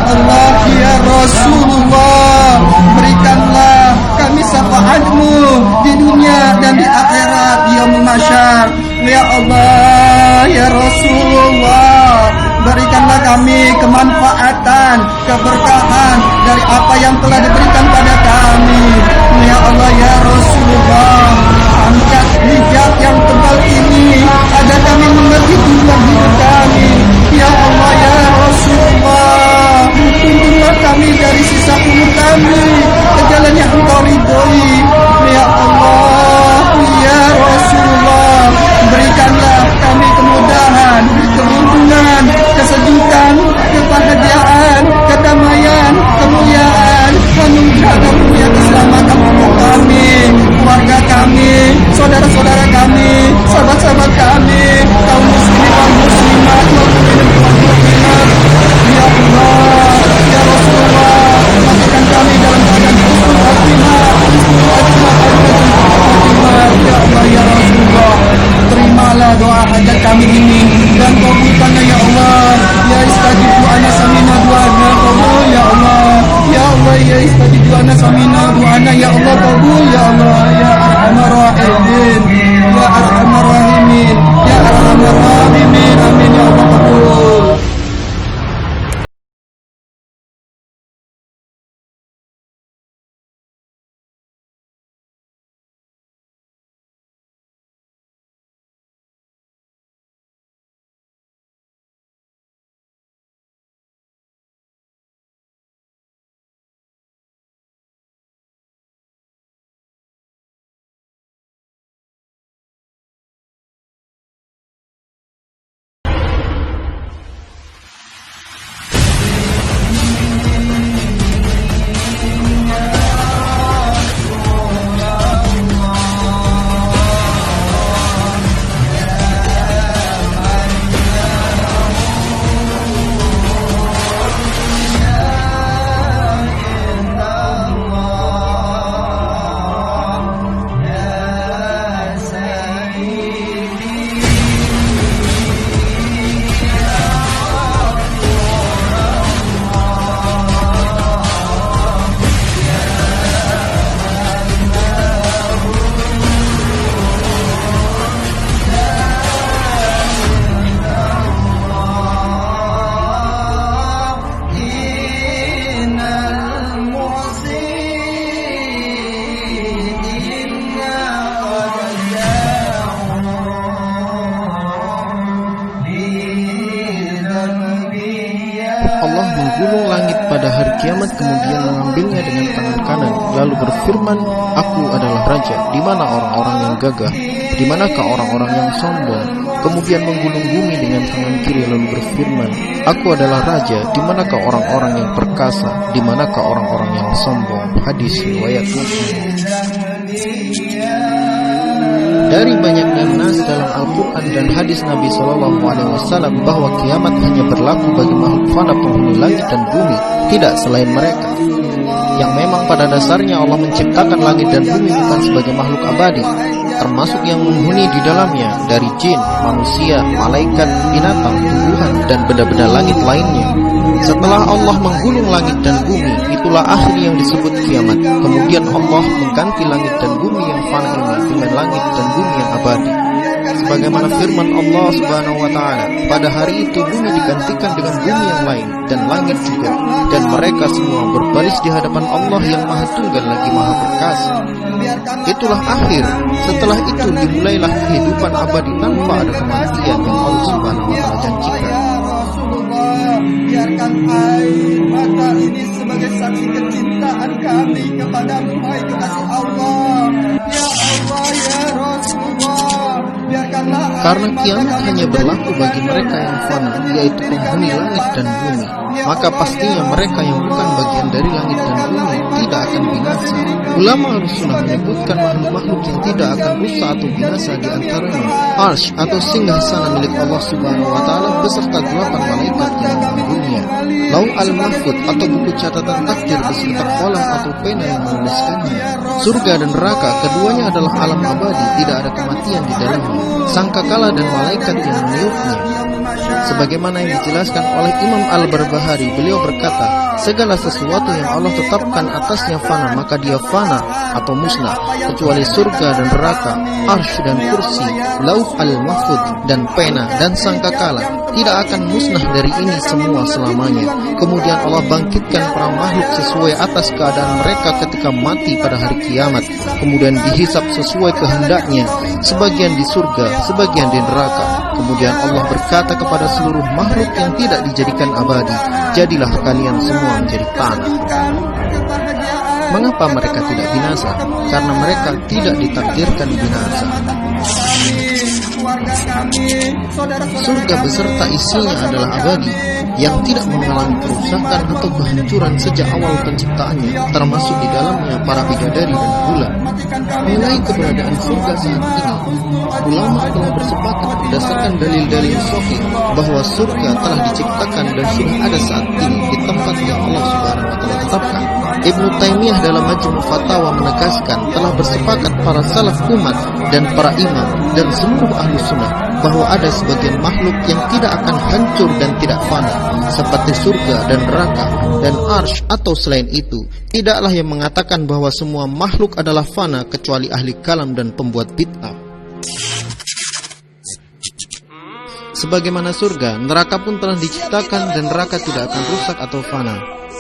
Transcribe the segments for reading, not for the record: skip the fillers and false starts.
Allah ya Rasulullah, berikanlah kami syafaat-Mu di dunia dan di akhirat yaumul mahsyar. Ya Allah ya Rasulullah, berikanlah kami kemanfaatan, keberkahan dari apa yang telah diberikan pada kami. Ya Allah ya Rasulullah, angkat hijab yang tebal ini agar kami mengerti tujuan hidup kami. Ya Allah ya Rasulullah, tuntunlah kami dari sisa umur kami ke jalan yang Engkau ridhoi. Ya Allah ya Rasulullah, berikanlah kami kemudahan, keuntungan, kesejukan, kebahagiaan, kedamaian, kemuliaan, anugerah karunia keselamatan untuk kami, keluarga kami, saudara-saudara kami, sahabat-sahabat kami, kaum muslimin wal muslimat, mukminin wal mukminat. Ya Allah ya Rasulullah, masukkan kami dalam keadaan husnul khatimah, ya Allah ya Rasulullah, terimalah doa hajat kami ini dan kabulkanlah ya Allah. Ya istajib du'ana samina du'ana kabul ya Allah. Ya Allah ya istajib du'ana samina du'ana ya Allah kabul ya Allah. Ya arhamar rahimin, ya arhamar rahimin, ya arhamar rahimin, amin ya Allah kabul. Allah menggulung langit pada hari kiamat, kemudian mengambilnya dengan tangan kanan, lalu berfirman, Aku adalah Raja. Di mana orang-orang yang gagah? Di manakah orang-orang yang sombong? Kemudian menggulung bumi dengan tangan kiri, lalu berfirman, Aku adalah Raja. Di manakah orang-orang yang perkasa? Di manakah orang-orang yang sombong? Hadis riwayat Muslim. Dari banyaknya nas dalam Al-Quran dan hadis Nabi SAW bahwa kiamat hanya berlaku bagi makhluk fana penghuni langit dan bumi, tidak selain mereka. Yang memang pada dasarnya Allah menciptakan langit dan bumi bukan sebagai makhluk abadi, termasuk yang menghuni di dalamnya dari jin, manusia, malaikat, binatang, tumbuhan, dan benda-benda langit lainnya. Setelah Allah menggulung langit dan bumi, itulah akhir yang disebut kiamat. Kemudian Allah mengganti langit dan bumi yang fana ini dengan langit dan bumi yang abadi. Sebagaimana firman Allah Subhanahu wa taala, pada hari itu bumi digantikan dengan bumi yang lain dan langit juga, dan mereka semua berbaris di hadapan Allah yang Maha Tunggal lagi Maha Perkasa. Itulah akhir. Setelah itu dimulailah kehidupan abadi tanpa ada kematian yang Allah Subhanahu wa taala janjikan. Biarkan air mata ini sebagai saksi kecintaan kami kepadamu, hai kekasih Allah. Ya Allah ya Rasulullah, biarkanlah. Karena kiamat hanya berlaku bagi mereka yang fana, yaitu penghuni langit dan bumi, maka pastinya mereka yang bukan bagian dari langit dan bumi tidak akan binasa. Ulama Ahlussunnah menyebutkan makhluk-makhluk yang tidak akan rusak atau binasa di antaranya Arsy atau singgasana milik Allah Subhanahu wa taala beserta 8 malaikat yang menunggunya, Lauh al-Mahfuz atau buku catatan takdir beserta kolam atau pena yang menuliskannya, surga dan neraka keduanya adalah alam abadi, tidak ada kematian di dalamnya, sangkakala dan malaikat yang meniupnya, Sebagaimana yang dijelaskan oleh Imam Al-Barbahari, beliau berkata, segala sesuatu yang Allah tetapkan atasnya fana, maka dia fana atau musnah, kecuali surga dan neraka, arsy dan kursi, lauh al-mahfud dan pena dan sangkakala, tidak akan musnah dari ini semua selamanya. Kemudian Allah bangkitkan para makhluk sesuai atas keadaan mereka ketika mati pada hari kiamat, kemudian dihisap sesuai kehendaknya, sebagian di surga, sebagian di neraka. Kemudian Allah berkata kepada seluruh makhluk yang tidak dijadikan abadi, jadilah kalian semua menjadi tanah. Mengapa mereka tidak binasa? Karena mereka tidak ditakdirkan binasa. Surga beserta isinya adalah abadi, yang tidak mengalami kerusakan atau kehancuran sejak awal penciptaannya, termasuk di dalamnya para bidadari dan bulan. Mengenai keberadaan surga saat ini, ulama telah bersepakat berdasarkan dalil-dalil sahih bahwa surga telah diciptakan dan sudah ada saat ini di tempat yang Allah Subhanahu wa taala tetapkan. Ibnu Taimiyah dalam Majmu' Fatawa menegaskan telah bersepakat para salaf umat dan para imam dan seluruh ahlu sunnah bahwa ada sebagian makhluk yang tidak akan hancur dan tidak fana, seperti surga dan neraka dan arsy atau selain itu. Tidaklah yang mengatakan bahwa semua makhluk adalah fana kecuali ahli kalam dan pembuat bid'ah. Sebagaimana surga, neraka pun telah diciptakan dan neraka tidak akan rusak atau fana.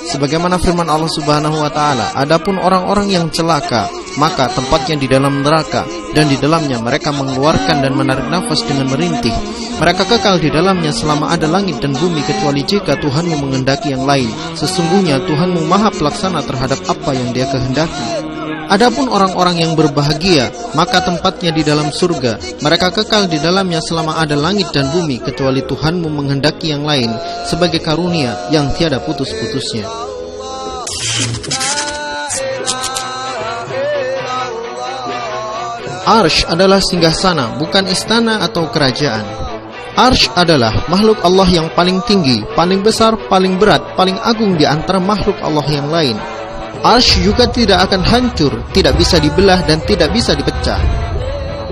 Sebagaimana firman Allah Subhanahu wa taala, adapun orang-orang yang celaka, maka tempatnya di dalam neraka, dan di dalamnya mereka mengeluarkan dan menarik nafas dengan merintih. Mereka kekal di dalamnya selama ada langit dan bumi, kecuali jika Tuhanmu menghendaki yang lain. Sesungguhnya Tuhanmu Maha Pelaksana terhadap apa yang Dia kehendaki. Adapun orang-orang yang berbahagia, maka tempatnya di dalam surga. Mereka kekal di dalamnya selama ada langit dan bumi, kecuali Tuhanmu menghendaki yang lain, sebagai karunia yang tiada putus-putusnya. Arsy adalah singgasana, bukan istana atau kerajaan. Arsy adalah makhluk Allah yang paling tinggi, paling besar, paling berat, paling agung di antara makhluk Allah yang lain. Arsy juga tidak akan hancur, tidak bisa dibelah dan tidak bisa dipecah.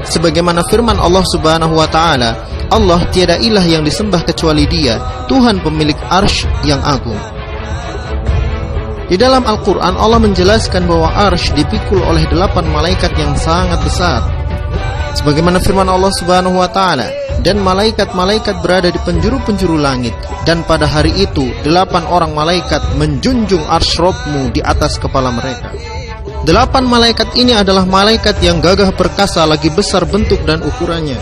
Sebagaimana firman Allah Subhanahu wa taala, Allah tiada ilah yang disembah kecuali Dia, Tuhan pemilik arsy yang agung. Di dalam Al-Quran Allah menjelaskan bahwa arsy dipikul oleh 8 malaikat yang sangat besar. Sebagaimana firman Allah Subhanahu wa taala, dan malaikat-malaikat berada di penjuru-penjuru langit, dan pada hari itu 8 orang malaikat menjunjung arsy Rabb-Mu di atas kepala mereka. 8 malaikat ini adalah malaikat yang gagah perkasa, lagi besar bentuk dan ukurannya.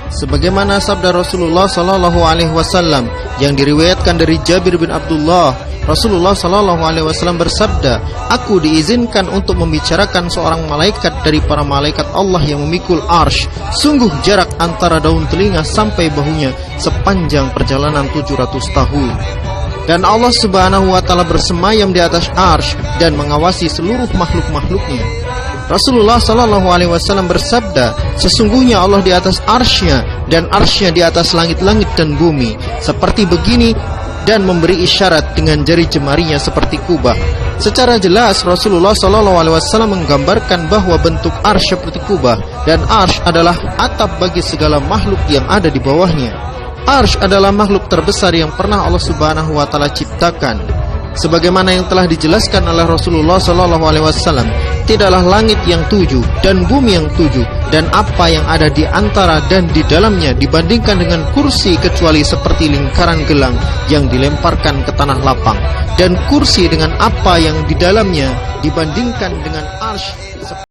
Sebagaimana sabda Rasulullah sallallahu alaihi wasallam yang diriwayatkan dari Jabir bin Abdullah, Rasulullah sallallahu alaihi wasallam bersabda, "Aku diizinkan untuk membicarakan seorang malaikat dari para malaikat Allah yang memikul arsy. Sungguh jarak antara daun telinga sampai bahunya sepanjang perjalanan 700 tahun." Dan Allah Subhanahu wa taala bersemayam di atas arsy dan mengawasi seluruh makhluk-makhluknya. Rasulullah sallallahu alaihi wasallam bersabda, "Sesungguhnya Allah di atas arsy-Nya dan arsy-Nya di atas langit-langit dan bumi." Seperti begini, dan memberi isyarat dengan jari jemarinya seperti kubah. Secara jelas Rasulullah sallallahu alaihi wasallam menggambarkan bahwa bentuk arsy seperti kubah, dan arsy adalah atap bagi segala makhluk yang ada di bawahnya. Arsy adalah makhluk terbesar yang pernah Allah Subhanahu wa taala ciptakan. Sebagaimana yang telah dijelaskan oleh Rasulullah sallallahu alaihi wasallam, tidaklah langit yang 7 dan bumi yang 7 dan apa yang ada di antara dan di dalamnya dibandingkan dengan kursi, kecuali seperti lingkaran gelang yang dilemparkan ke tanah lapang, dan kursi dengan apa yang di dalamnya dibandingkan dengan arsy